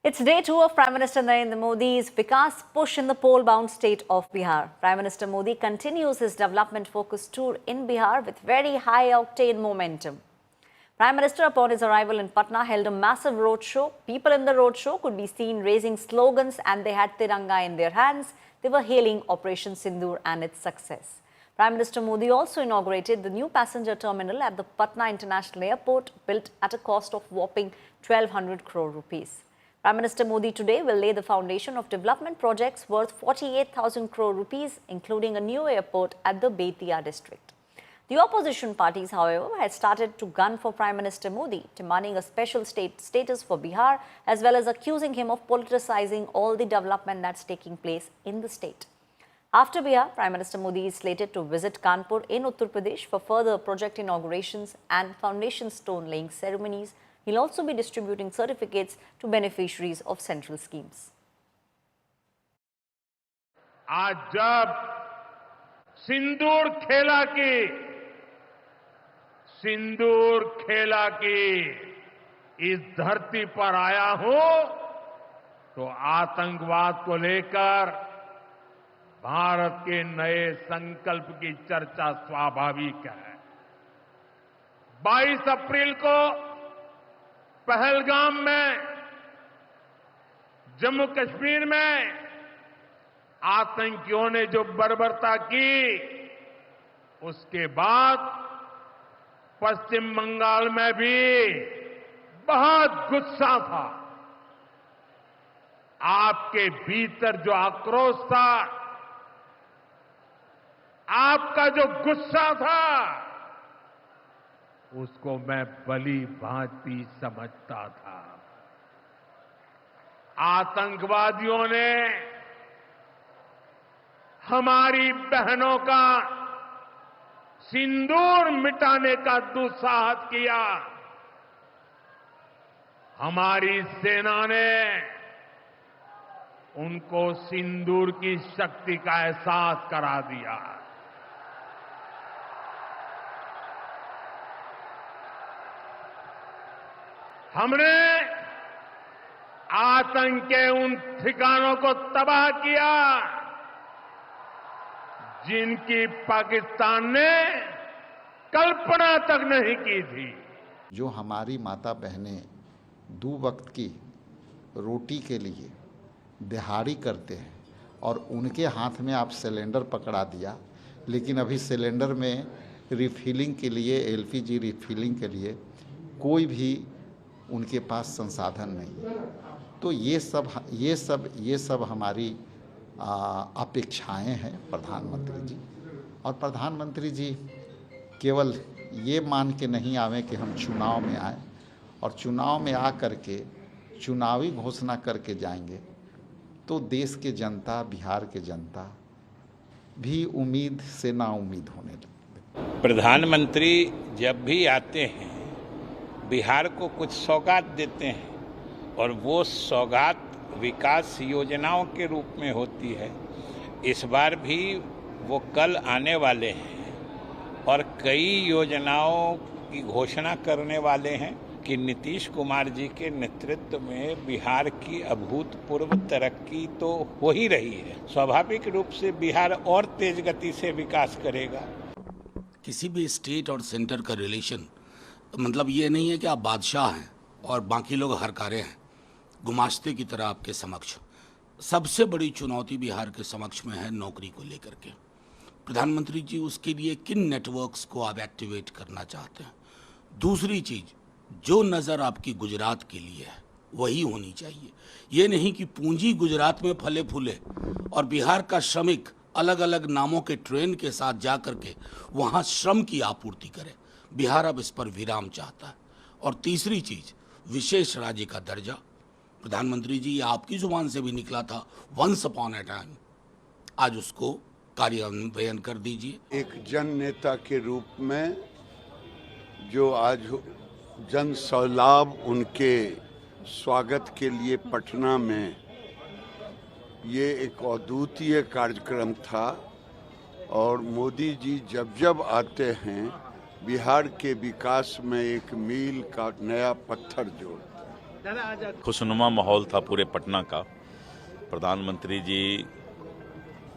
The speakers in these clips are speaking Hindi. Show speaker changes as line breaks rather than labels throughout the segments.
It's day two of Prime Minister Narendra Modi's Vikas push in the poll-bound state of Bihar. Prime Minister Modi continues his development-focused tour in Bihar with very high-octane momentum. Prime Minister, upon his arrival in Patna, held a massive roadshow. People in the roadshow could be seen raising slogans and they had Tiranga in their hands. They were hailing Operation Sindoor and its success. Prime Minister Modi also inaugurated the new passenger terminal at the Patna International Airport, built at a cost of whopping 1,200 crore rupees. Prime Minister Modi today will lay the foundation of development projects worth 48,000 crore rupees, including a new airport at the Bettiah district. The opposition parties, however, had started to gun for Prime Minister Modi, demanding a special state status for Bihar, as well as accusing him of politicizing all the development that's taking place in the state. After Bihar, Prime Minister Modi is slated to visit Kanpur in Uttar Pradesh for further project inaugurations and foundation stone laying ceremonies. He'll also be distributing certificates to beneficiaries of central schemes.
आज जब सिंदूर खेला की इस धरती पर आया हूं, तो आतंकवाद को लेकर भारत के नए संकल्प की चर्चा स्वाभाविक है। 22 अप्रैल को पहलगाम में, जम्मू कश्मीर में आतंकियों ने जो बर्बरता की, उसके बाद पश्चिम बंगाल में भी बहुत गुस्सा था। आपके भीतर जो आक्रोश था, आपका जो गुस्सा था, उसको मैं भली भांति समझता था। आतंकवादियों ने हमारी बहनों का सिंदूर मिटाने का दुस्साहस किया। हमारी सेना ने उनको सिंदूर की शक्ति का एहसास करा दिया। हमने आतंक के उन ठिकानों को तबाह किया जिनकी पाकिस्तान ने कल्पना तक नहीं की थी।
जो हमारी माता बहनें दो वक्त की रोटी के लिए दिहाड़ी करते हैं और उनके हाथ में आप सिलेंडर पकड़ा दिया, लेकिन अभी सिलेंडर में रिफिलिंग के लिए, एलपीजी रिफिलिंग के लिए कोई भी उनके पास संसाधन नहीं। तो ये सब हमारी अपेक्षाएं हैं प्रधानमंत्री जी। और प्रधानमंत्री जी केवल ये मान के नहीं आवे कि हम चुनाव में आए और चुनाव में आ करके चुनावी घोषणा करके जाएंगे, तो देश के जनता, बिहार के जनता भी उम्मीद से नाउम्मीद होने लगी।
प्रधानमंत्री जब भी आते हैं बिहार को कुछ सौगात देते हैं और वो सौगात विकास योजनाओं के रूप में होती है। इस बार भी वो कल आने वाले हैं और कई योजनाओं की घोषणा करने वाले हैं कि नीतीश कुमार जी के नेतृत्व में बिहार की अभूतपूर्व तरक्की तो हो ही रही है। स्वाभाविक रूप से बिहार और तेज गति से विकास करेगा।
किसी भी स्टेट और सेंटर का रिलेशन मतलब ये नहीं है कि आप बादशाह हैं और बाकी लोग हरकारे हैं, गुमाश्ते की तरह आपके समक्ष। सबसे बड़ी चुनौती बिहार के समक्ष में है नौकरी को लेकर के। प्रधानमंत्री जी, उसके लिए किन नेटवर्क्स को आप एक्टिवेट करना चाहते हैं? दूसरी चीज, जो नज़र आपकी गुजरात के लिए है वही होनी चाहिए। ये नहीं कि पूंजी गुजरात में फले फूले और बिहार का श्रमिक अलग अलग नामों के ट्रेन के साथ जा करके वहाँ श्रम की आपूर्ति करे। बिहार अब इस पर विराम चाहता है। और तीसरी चीज, विशेष राज्य का दर्जा। प्रधानमंत्री जी, आपकी जुबान से भी निकला था वंस अपॉन ए टाइम, आज उसको कार्यान्वयन कर दीजिए।
एक जन नेता के रूप में जो आज जन सैलाब उनके स्वागत के लिए पटना में, ये एक अद्वितीय कार्यक्रम था। और मोदी जी जब जब आते हैं बिहार के विकास में एक मील का नया पत्थर जोड़ते हैं।
खुशनुमा माहौल था पूरे पटना का। प्रधानमंत्री जी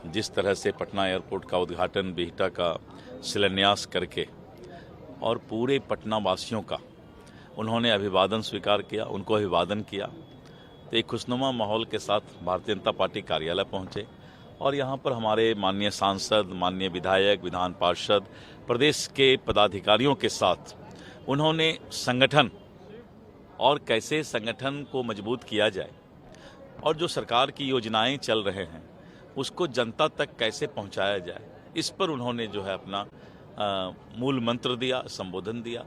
जिस तरह से पटना एयरपोर्ट का उद्घाटन, बिहटा का शिलान्यास करके और पूरे पटना वासियों का उन्होंने अभिवादन स्वीकार किया, उनको अभिवादन किया, तो एक खुशनुमा माहौल के साथ भारतीय जनता पार्टी कार्यालय पहुंचे और यहाँ पर हमारे माननीय सांसद, माननीय विधायक, विधान पार्षद, प्रदेश के पदाधिकारियों के साथ उन्होंने संगठन और कैसे संगठन को मजबूत किया जाए और जो सरकार की योजनाएं चल रहे हैं उसको जनता तक कैसे पहुंचाया जाए, इस पर उन्होंने जो है अपना मूल मंत्र दिया, संबोधन दिया।